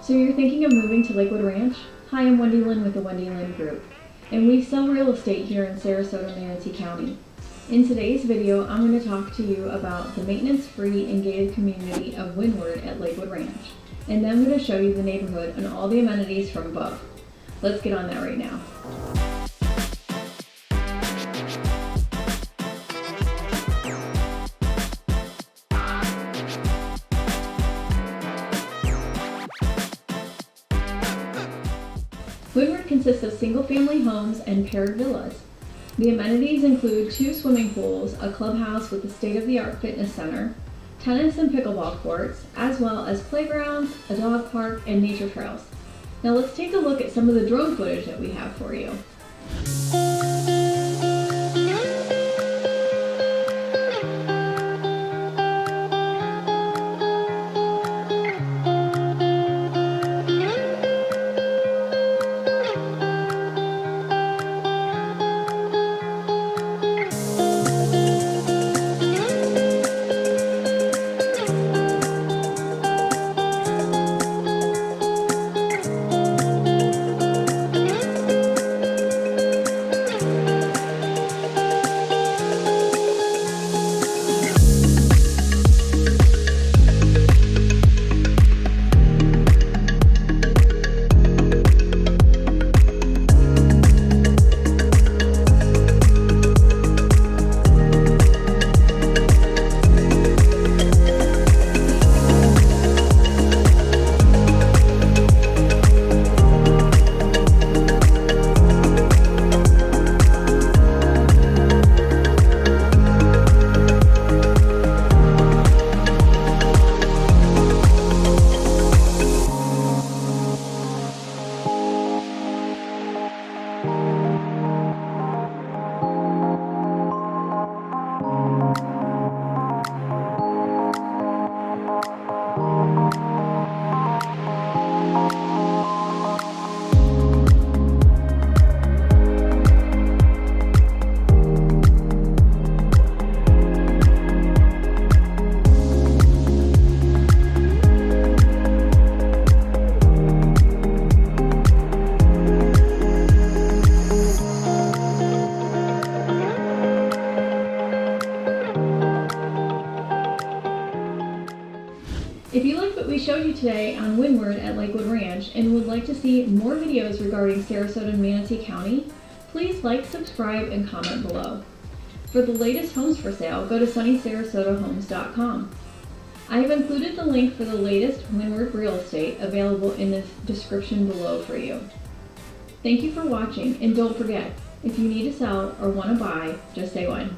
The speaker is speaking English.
So you're thinking of moving to Lakewood Ranch? Hi, I'm Wendy Lynn with the Wendy Lynn Group, and we sell real estate here in Sarasota, Manatee County. In today's video, I'm going to talk to you about the maintenance-free and gated community of Windward at Lakewood Ranch, and then I'm going to show you the neighborhood and all the amenities from above. Let's get on that right now. Windward consists of single-family homes and paired villas. The amenities include 2 swimming pools, a clubhouse with a state-of-the-art fitness center, tennis and pickleball courts, as well as playgrounds, a dog park, and nature trails. Now let's take a look at some of the drone footage that we have for you. If you like what we showed you today on Windward at Lakewood Ranch and would like to see more videos regarding Sarasota and Manatee County, please like, subscribe, and comment below. For the latest homes for sale, go to sunnysarasotahomes.com. I have included the link for the latest Windward real estate available in the description below for you. Thank you for watching, and don't forget, if you need to sell or want to buy, just say when.